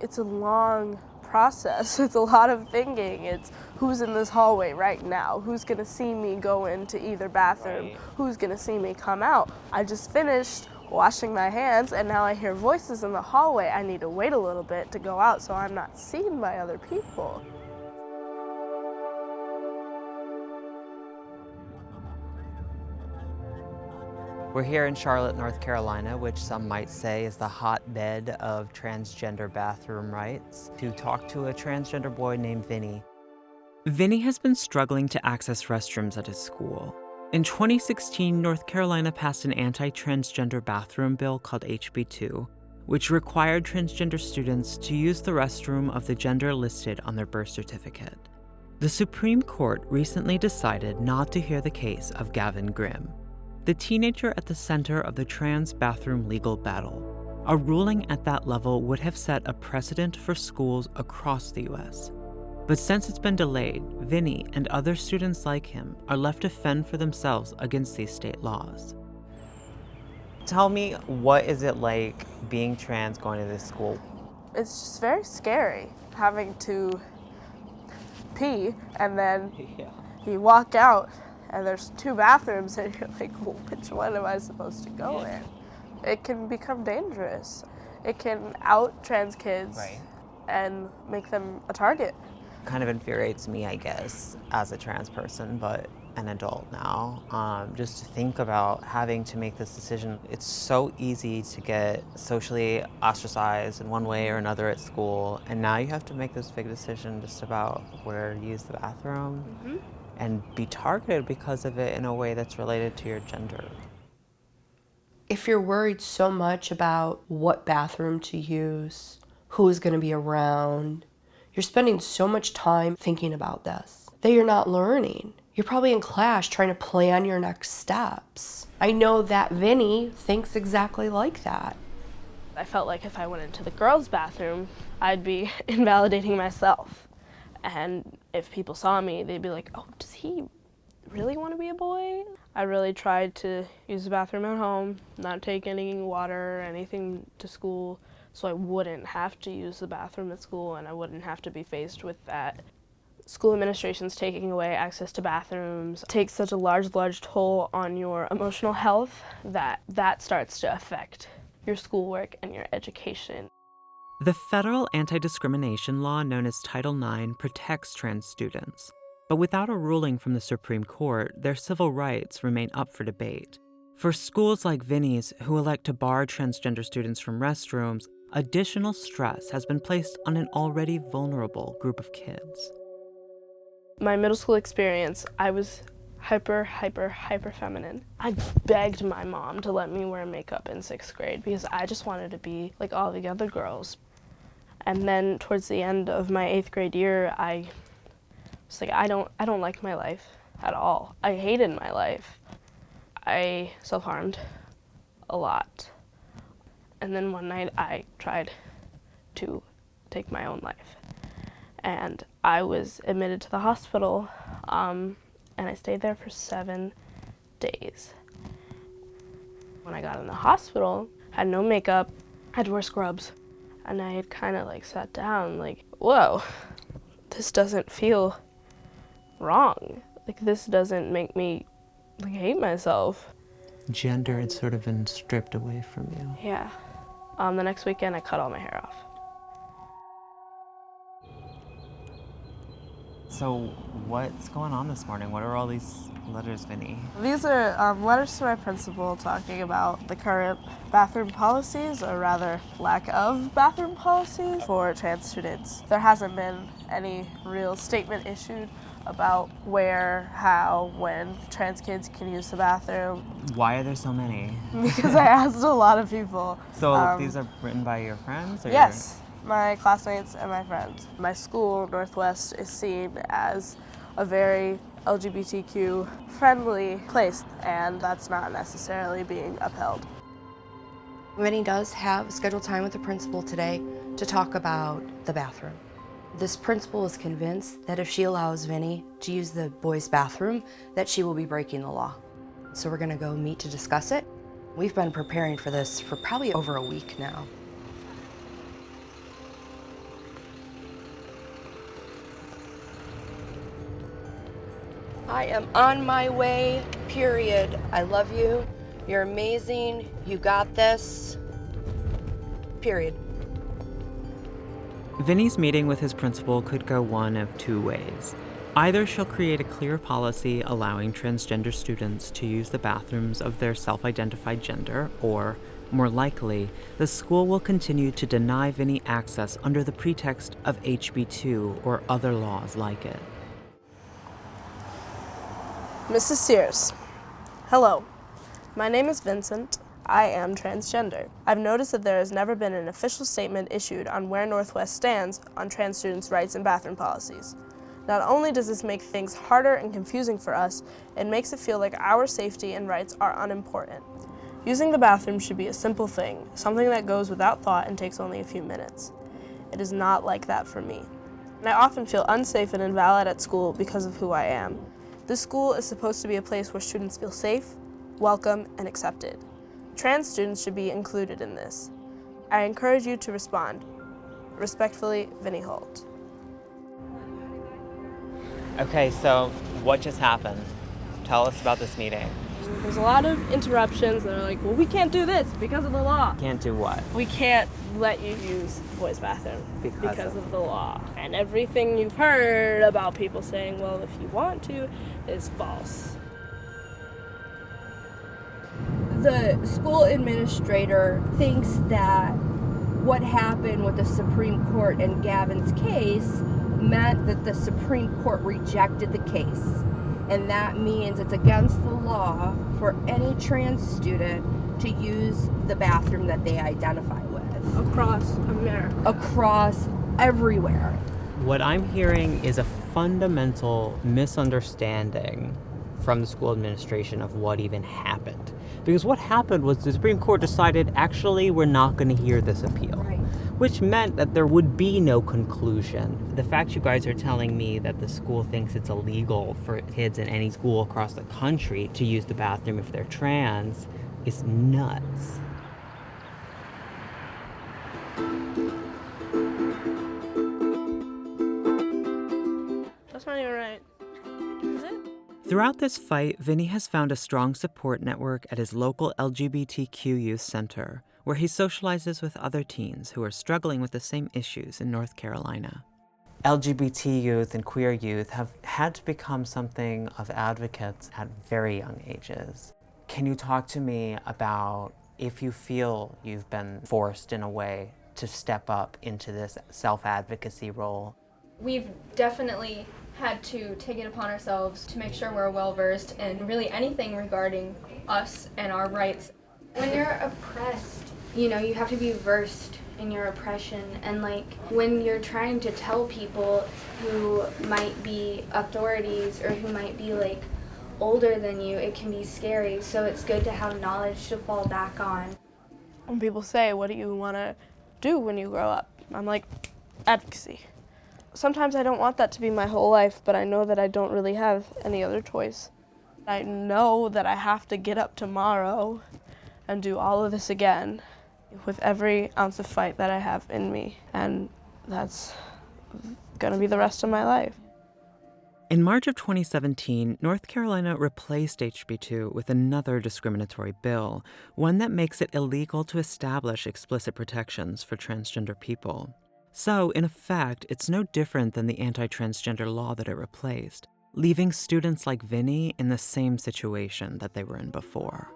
It's a long process. It's a lot of thinking. It's who's in this hallway right now? Who's gonna see me go into either bathroom? Right. Who's gonna see me come out? I just finished washing my hands and now I hear voices in the hallway. I need to wait a little bit to go out so I'm not seen by other people. We're here in Charlotte, North Carolina, which some might say is the hotbed of transgender bathroom rights, to talk to a transgender boy named Vinnie. Vinnie has been struggling to access restrooms at his school. In 2016, North Carolina passed an anti-transgender bathroom bill called HB 2, which required transgender students to use the restroom of the gender listed on their birth certificate. The Supreme Court recently decided not to hear the case of Gavin Grimm, the teenager at the center of the trans bathroom legal battle. A ruling at that level would have set a precedent for schools across the U.S. But since it's been delayed, Vinnie and other students like him are left to fend for themselves against these state laws. Tell me, what is it like being trans going to this school? It's just very scary having to pee and then you walk out and there's 2 bathrooms and you're like, well, which one am I supposed to go in? It can become dangerous. It can out trans kids and make them a target. Kind of infuriates me, I guess, as a trans person, but an adult now. Just to think about having to make this decision. It's so easy to get socially ostracized in one way or another at school, and now you have to make this big decision just about where to use the bathroom. And be targeted because of it in a way that's related to your gender. If you're worried so much about what bathroom to use, who's going to be around, you're spending so much time thinking about this that you're not learning. You're probably in class trying to plan your next steps. I know that Vinnie thinks exactly like that. I felt like if I went into the girls' bathroom, I'd be invalidating myself. And if people saw me, they'd be like, oh, does he really want to be a boy? I really tried to use the bathroom at home, not take any water or anything to school, so I wouldn't have to use the bathroom at school and I wouldn't have to be faced with that. School administration's taking away access to bathrooms takes such a large toll on your emotional health that starts to affect your schoolwork and your education. The federal anti-discrimination law known as Title IX protects trans students, but without a ruling from the Supreme Court, their civil rights remain up for debate. For schools like Vinnie's, who elect to bar transgender students from restrooms, additional stress has been placed on an already vulnerable group of kids. My middle school experience, I was hyper feminine. I begged my mom to let me wear makeup in 6th grade because I just wanted to be like all the other girls. And then towards the end of my 8th grade year, I was like, I don't like my life at all. I hated my life. I self-harmed a lot. And then one night I tried to take my own life. And I was admitted to the hospital, and I stayed there for 7 days. When I got in the hospital, I had no makeup, I had to wear scrubs. And I had kind of like sat down like, whoa, this doesn't feel wrong. Like this doesn't make me like hate myself. Gender had sort of been stripped away from you. Yeah. The next weekend I cut all my hair off. So what's going on this morning? What are all these letters, Vinnie? These are letters to my principal talking about the current bathroom policies, or rather lack of bathroom policies for trans students. There hasn't been any real statement issued about where, how, when trans kids can use the bathroom. Why are there so many? Because I asked a lot of people. So these are written by your friends? Or yes. My classmates and my friends. My school, Northwest, is seen as a very LGBTQ friendly place, and that's not necessarily being upheld. Vinnie does have scheduled time with the principal today to talk about the bathroom. This principal is convinced that if she allows Vinnie to use the boys' bathroom, that she will be breaking the law. So we're gonna go meet to discuss it. We've been preparing for this for probably over a week now. I am on my way, period. I love you. You're amazing. You got this. Period. Vinnie's meeting with his principal could go one of two ways. Either she'll create a clear policy allowing transgender students to use the bathrooms of their self-identified gender, or, more likely, the school will continue to deny Vinnie access under the pretext of HB2 or other laws like it. Mrs. Sears, hello. My name is Vincent. I am transgender. I've noticed that there has never been an official statement issued on where Northwest stands on trans students' rights and bathroom policies. Not only does this make things harder and confusing for us, it makes it feel like our safety and rights are unimportant. Using the bathroom should be a simple thing, something that goes without thought and takes only a few minutes. It is not like that for me. And I often feel unsafe and invalid at school because of who I am. This school is supposed to be a place where students feel safe, welcome, and accepted. Trans students should be included in this. I encourage you to respond. Respectfully, Vinnie Holt. Okay, so what just happened? Tell us about this meeting. There's a lot of interruptions that are like, well, we can't do this because of the law. Can't do what? We can't let you use the boys' bathroom because of the law. And everything you've heard about people saying, well, if you want to, is false. The school administrator thinks that what happened with the Supreme Court in Gavin's case meant that the Supreme Court rejected the case. And that means it's against the law for any trans student to use the bathroom that they identify with. Across America. Across everywhere. What I'm hearing is a fundamental misunderstanding from the school administration of what even happened. Because what happened was the Supreme Court decided, actually, we're not going to hear this appeal. Right. Which meant that there would be no conclusion. The fact you guys are telling me that the school thinks it's illegal for kids in any school across the country to use the bathroom if they're trans is nuts. That's not even right. Is it? Throughout this fight, Vinnie has found a strong support network at his local LGBTQ youth center, where he socializes with other teens who are struggling with the same issues in North Carolina. LGBT youth and queer youth have had to become something of advocates at very young ages. Can you talk to me about if you feel you've been forced in a way to step up into this self-advocacy role? We've definitely had to take it upon ourselves to make sure we're well-versed in really anything regarding us and our rights. When you're oppressed, you have to be versed in your oppression, and when you're trying to tell people who might be authorities or who might be older than you, it can be scary, so it's good to have knowledge to fall back on. When people say, what do you want to do when you grow up? I'm like, advocacy. Sometimes I don't want that to be my whole life, but I know that I don't really have any other choice. I know that I have to get up tomorrow and do all of this again with every ounce of fight that I have in me, and that's gonna be the rest of my life. In March of 2017, North Carolina replaced HB2 with another discriminatory bill, one that makes it illegal to establish explicit protections for transgender people. So, in effect, it's no different than the anti-transgender law that it replaced, leaving students like Vinnie in the same situation that they were in before.